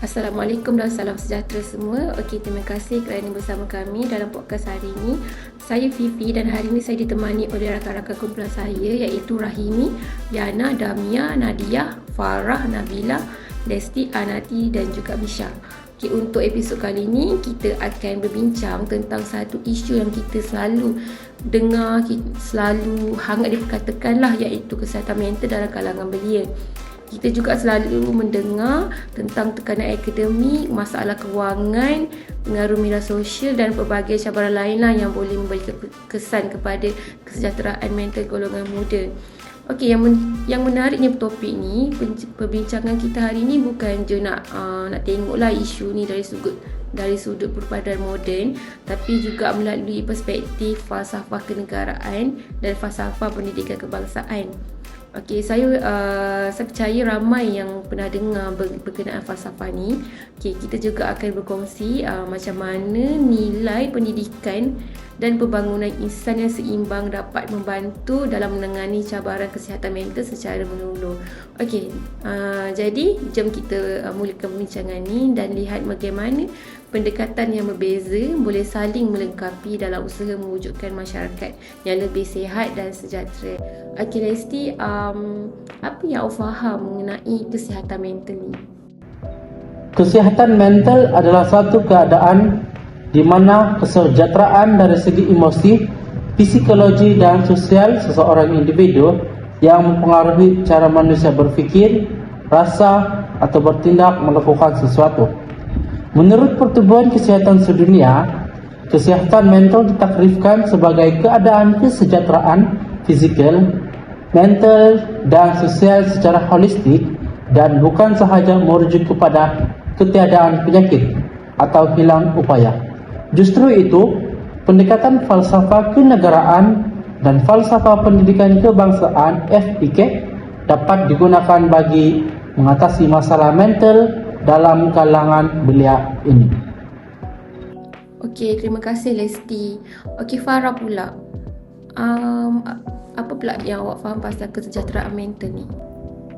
Assalamualaikum dan salam sejahtera semua. Okey, terima kasih kerana bersama kami dalam podcast hari ini. Saya Fifi dan hari ini saya ditemani oleh rakan-rakan kumpulan saya iaitu Rahimi, Yana, Damia, Nadia, Farah, Nabila, Lesti, Anati dan juga Misha. Okey, untuk episod kali ini kita akan berbincang tentang satu isu yang kita selalu dengar, selalu hangat diperkatakan lah, iaitu kesihatan mental dalam kalangan belia. Kita juga selalu mendengar tentang tekanan akademik, masalah kewangan, pengaruh media sosial dan pelbagai cabaran lainlah yang boleh memberi kesan kepada kesejahteraan mental golongan muda. Okey, yang menariknya topik ni, perbincangan kita hari ni bukan je nak tengoklah isu ni dari sudut berpandang moden, tapi juga melalui perspektif falsafah kenegaraan dan falsafah pendidikan kebangsaan. Okey, saya percaya ramai yang pernah dengar berkenaan falsafah ni. Okey, kita juga akan berkongsi macam mana nilai pendidikan dan pembangunan insan yang seimbang dapat membantu dalam menangani cabaran kesihatan mental secara menyeluruh. Okey, jadi jom kita mulakan perbincangan ni dan lihat bagaimana pendekatan yang berbeza boleh saling melengkapi dalam usaha mewujudkan masyarakat yang lebih sihat dan sejahtera. Okey Lesti, apa yang awak faham mengenai kesihatan mental ni? Kesihatan mental adalah satu keadaan di mana kesejahteraan dari segi emosi, psikologi dan sosial seseorang individu yang mempengaruhi cara manusia berfikir, rasa atau bertindak melakukan sesuatu. Menurut Pertubuhan Kesihatan Sedunia, kesihatan mental ditakrifkan sebagai keadaan kesejahteraan fizikal, mental dan sosial secara holistik dan bukan sahaja merujuk kepada ketiadaan penyakit atau hilang upaya. Justru itu, pendekatan falsafah kenegaraan dan falsafah pendidikan kebangsaan (FPK) dapat digunakan bagi mengatasi masalah mental dalam kalangan belia ini. Okey, terima kasih Lesti. Okey, Farah pula. Apa pula yang awak faham pasal kesejahteraan mental ni?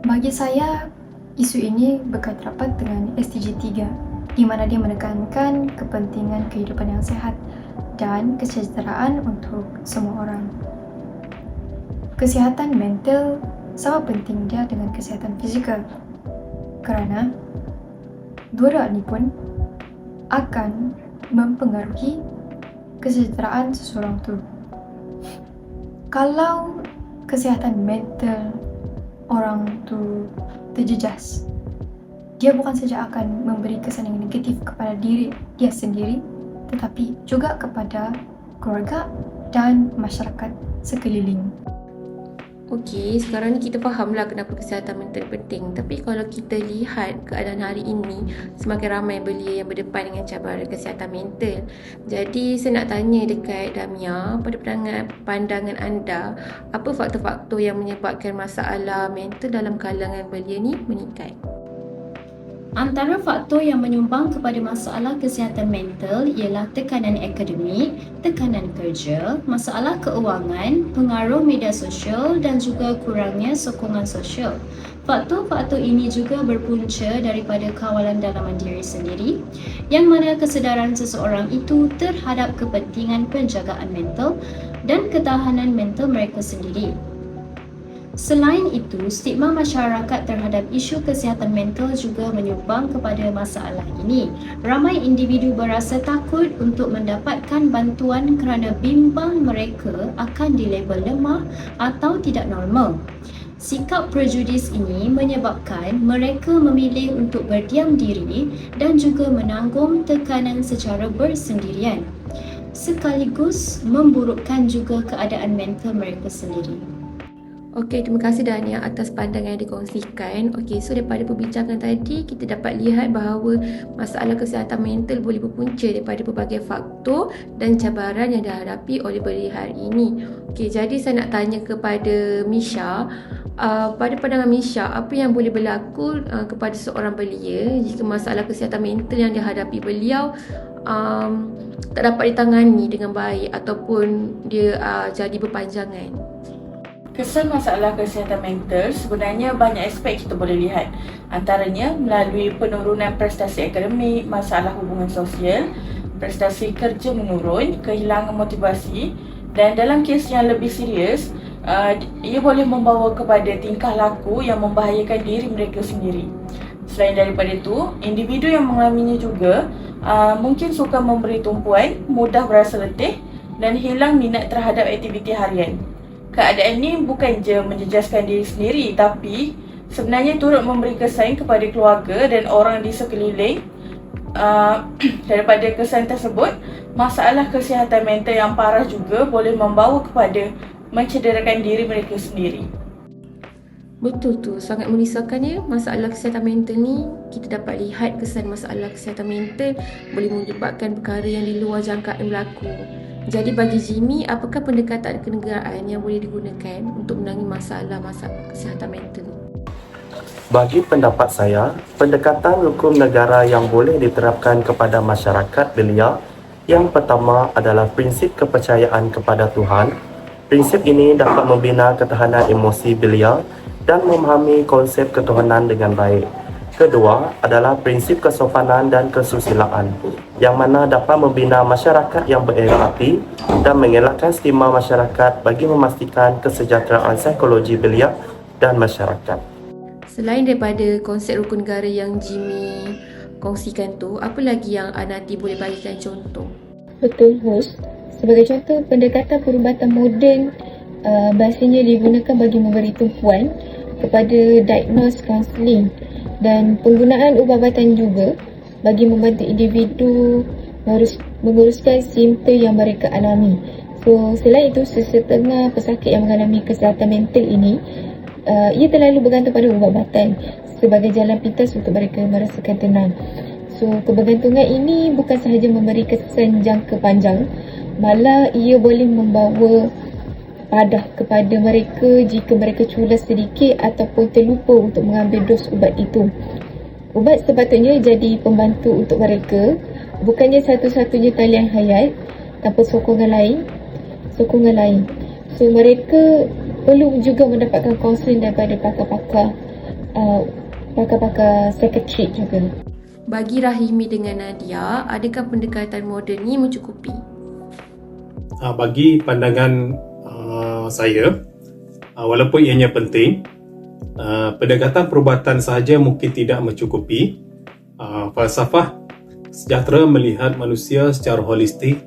Bagi saya, isu ini berkait rapat dengan SDG 3, di mana dia menekankan kepentingan kehidupan yang sihat dan kesejahteraan untuk semua orang. Kesihatan mental sama pentingnya dengan kesihatan fizikal, kerana dua-dua ini pun akan mempengaruhi kesejahteraan seseorang tu. Kalau kesihatan mental orang tu terjejas, dia bukan saja akan memberi kesan yang negatif kepada diri dia sendiri, tetapi juga kepada keluarga dan masyarakat sekeliling. Okey, sekarang ni kita fahamlah kenapa kesihatan mental penting. Tapi kalau kita lihat keadaan hari ini, semakin ramai belia yang berdepan dengan cabaran kesihatan mental. Jadi saya nak tanya dekat Damia, pada pandangan anda, apa faktor-faktor yang menyebabkan masalah mental dalam kalangan belia ni meningkat? Antara faktor yang menyumbang kepada masalah kesihatan mental ialah tekanan akademik, tekanan kerja, masalah keuangan, pengaruh media sosial dan juga kurangnya sokongan sosial. Faktor-faktor ini juga berpunca daripada kawalan dalaman diri sendiri, yang mana kesedaran seseorang itu terhadap kepentingan penjagaan mental dan ketahanan mental mereka sendiri. Selain itu, stigma masyarakat terhadap isu kesihatan mental juga menyumbang kepada masalah ini. Ramai individu berasa takut untuk mendapatkan bantuan kerana bimbang mereka akan dilabel lemah atau tidak normal. Sikap prejudis ini menyebabkan mereka memilih untuk berdiam diri dan juga menanggung tekanan secara bersendirian, sekaligus memburukkan juga keadaan mental mereka sendiri. Okey, terima kasih Dania atas pandangan yang dikongsikan. Okey, so daripada perbincangan tadi, kita dapat lihat bahawa masalah kesihatan mental boleh berpunca daripada pelbagai faktor dan cabaran yang dihadapi oleh belia hari ini. Okey, jadi saya nak tanya kepada Misha, pada pandangan Misha, apa yang boleh berlaku kepada seorang belia jika masalah kesihatan mental yang dihadapi beliau tak dapat ditangani dengan baik ataupun dia jadi berpanjangan? Kesan masalah kesihatan mental sebenarnya banyak aspek kita boleh lihat. Antaranya melalui penurunan prestasi akademik, masalah hubungan sosial, prestasi kerja menurun, kehilangan motivasi, dan dalam kes yang lebih serius, ia boleh membawa kepada tingkah laku yang membahayakan diri mereka sendiri. Selain daripada itu, individu yang mengalaminya juga mungkin suka memberi tumpuan, mudah berasa letih dan hilang minat terhadap aktiviti harian. Keadaan ini bukan je menjejaskan diri sendiri, tapi sebenarnya turut memberi kesan kepada keluarga dan orang di sekeliling. Daripada kesan tersebut, masalah kesihatan mental yang parah juga boleh membawa kepada mencederakan diri mereka sendiri. Betul tu, sangat merisaukan ya. Masalah kesihatan mental ni, kita dapat lihat kesan masalah kesihatan mental boleh menyebabkan perkara yang di luar jangkaan berlaku. Jadi bagi Jimmy, apakah pendekatan kenegaraan yang boleh digunakan untuk menangani masalah kesihatan mental ni? Bagi pendapat saya, pendekatan hukum negara yang boleh diterapkan kepada masyarakat belia yang pertama adalah prinsip kepercayaan kepada Tuhan. Prinsip ini dapat membina ketahanan emosi belia dan memahami konsep ketuhanan dengan baik. Kedua adalah prinsip kesopanan dan kesusilaan yang mana dapat membina masyarakat yang berempati dan mengelakkan stigma masyarakat bagi memastikan kesejahteraan psikologi belia dan masyarakat. Selain daripada konsep rukun negara yang Jimmy kongsikan tu, apa lagi yang Anati boleh bagikan contoh? Betul, host. Sebagai contoh, pendekatan perubatan moden biasanya digunakan bagi memberi tumpuan kepada diagnose counselling dan penggunaan ubat-ubatan juga bagi membantu individu menguruskan simptom yang mereka alami. So, selain itu, sesetengah pesakit yang mengalami kesihatan mental ini ia terlalu bergantung pada ubat-ubatan sebagai jalan pintas untuk mereka merasakan tenang. So, kebergantungan ini bukan sahaja memberi kesan jangka panjang, malah ia boleh membawa padah kepada mereka jika mereka culas sedikit ataupun terlupa untuk mengambil dos ubat itu. Ubat sepatutnya jadi pembantu untuk mereka, bukannya satu-satunya talian hayat tanpa sokongan lain. So, mereka perlu juga mendapatkan kaunseling daripada pakar-pakar psikiatrik juga. Bagi Rahimi dengan Nadia, adakah pendekatan moden ni mencukupi? Bagi pandangan saya, walaupun ianya penting, pendekatan perubatan sahaja mungkin tidak mencukupi. Falsafah sejahtera melihat manusia secara holistik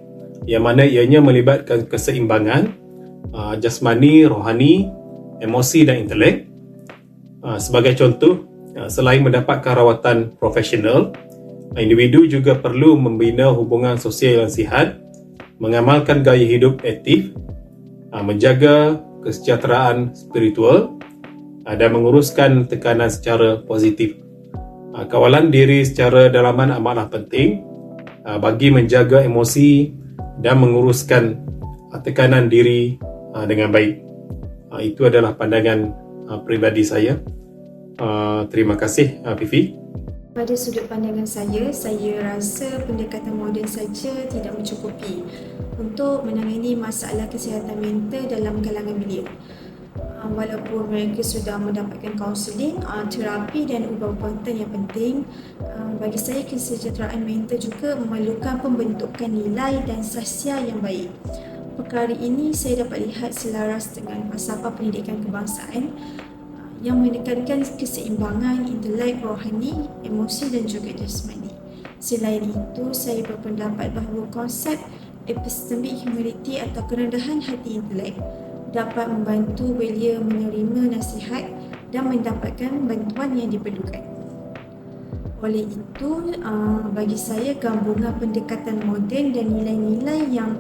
yang mana ianya melibatkan keseimbangan jasmani, rohani, emosi dan intelek. Sebagai contoh, selain mendapatkan rawatan profesional, individu juga perlu membina hubungan sosial yang sihat, mengamalkan gaya hidup aktif, menjaga kesejahteraan spiritual dan menguruskan tekanan secara positif. Kawalan diri secara dalaman amatlah penting bagi menjaga emosi dan menguruskan tekanan diri dengan baik. Itu adalah pandangan peribadi saya. Terima kasih, Fifi. Pada sudut pandangan saya rasa pendekatan moden saja tidak mencukupi untuk menangani masalah kesihatan mental dalam kalangan belia. Walaupun mereka sudah mendapatkan kaunseling, terapi dan ubat-ubatan yang penting, bagi saya kesejahteraan mental juga memerlukan pembentukan nilai dan sahsia yang baik. Perkara ini saya dapat lihat selaras dengan falsafah pendidikan kebangsaan yang menekankan keseimbangan intelek, rohani, emosi dan juga jasmani. Selain itu, saya berpendapat bahawa konsep epistemic humility atau kerendahan hati intelek dapat membantu belia menerima nasihat dan mendapatkan bantuan yang diperlukan. Oleh itu, bagi saya gabungan pendekatan moden dan nilai-nilai yang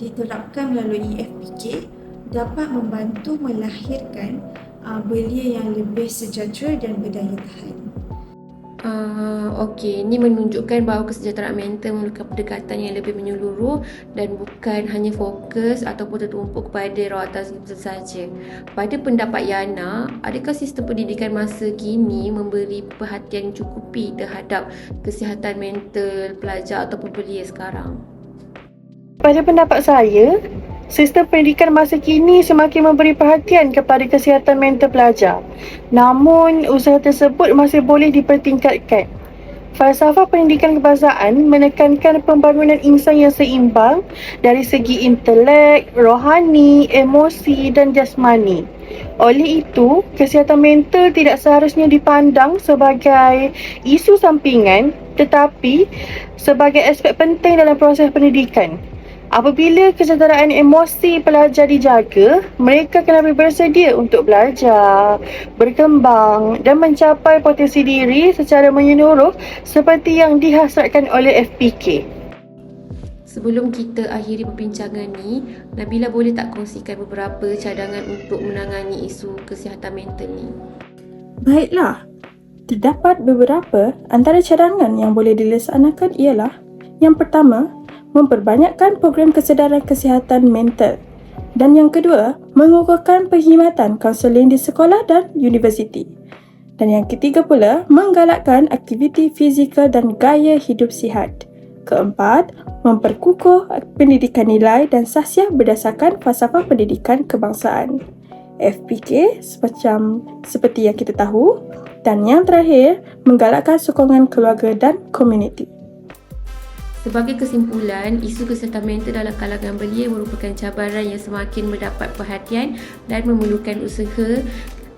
diterapkan melalui FPK dapat membantu melahirkan belia yang lebih sejahtera dan berdaya tahan. Okey, ini menunjukkan bahawa kesejahteraan mental memerlukan pendekatan yang lebih menyeluruh dan bukan hanya fokus ataupun tertumpu kepada rawatan sahaja. Pada pendapat Yana, adakah sistem pendidikan masa kini memberi perhatian cukupi terhadap kesihatan mental pelajar ataupun belia sekarang? Pada pendapat saya, Sistem pendidikan masa kini semakin memberi perhatian kepada kesihatan mental pelajar. Namun, usaha tersebut masih boleh dipertingkatkan. Falsafah pendidikan kebangsaan menekankan pembangunan insan yang seimbang dari segi intelek, rohani, emosi dan jasmani. Oleh itu, kesihatan mental tidak seharusnya dipandang sebagai isu sampingan tetapi sebagai aspek penting dalam proses pendidikan. Apabila kesetaraan emosi pelajar dijaga, mereka akan lebih bersedia untuk belajar, berkembang dan mencapai potensi diri secara menyeluruh seperti yang dihasratkan oleh FPK. Sebelum kita akhiri perbincangan ni, Nabila boleh tak kongsikan beberapa cadangan untuk menangani isu kesihatan mental ni? Baiklah, terdapat beberapa antara cadangan yang boleh dilaksanakan ialah: yang pertama, memperbanyakkan program kesedaran kesihatan mental. Dan yang kedua, mengukuhkan perkhidmatan kaunseling di sekolah dan universiti. Dan yang ketiga pula, menggalakkan aktiviti fizikal dan gaya hidup sihat. Keempat, memperkukuh pendidikan nilai dan sahsiah berdasarkan falsafah pendidikan kebangsaan. FPK seperti yang kita tahu. Dan yang terakhir, menggalakkan sokongan keluarga dan komuniti. Sebagai kesimpulan, isu kesihatan mental dalam kalangan belia merupakan cabaran yang semakin mendapat perhatian dan memerlukan usaha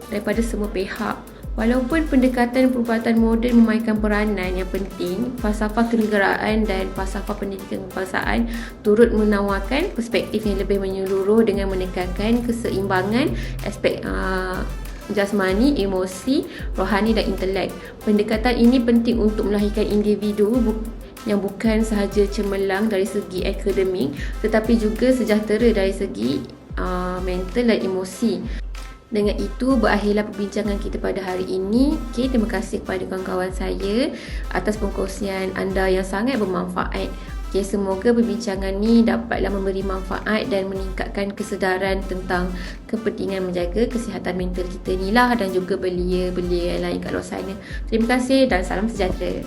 daripada semua pihak. Walaupun pendekatan perubatan moden memainkan peranan yang penting, falsafah kenegaraan dan falsafah pendidikan kebangsaan turut menawarkan perspektif yang lebih menyeluruh dengan menekankan keseimbangan aspek jasmani, emosi, rohani dan intelek. Pendekatan ini penting untuk melahirkan individu yang bukan sahaja cemerlang dari segi akademik tetapi juga sejahtera dari segi mental dan emosi. Dengan itu berakhirlah perbincangan kita pada hari ini. Terima kasih kepada kawan-kawan saya atas perkongsian anda yang sangat bermanfaat. Semoga perbincangan ni dapatlah memberi manfaat dan meningkatkan kesedaran tentang kepentingan menjaga kesihatan mental kita ni lah, dan juga belia-belia yang lain kat luar sana. Terima kasih dan salam sejahtera.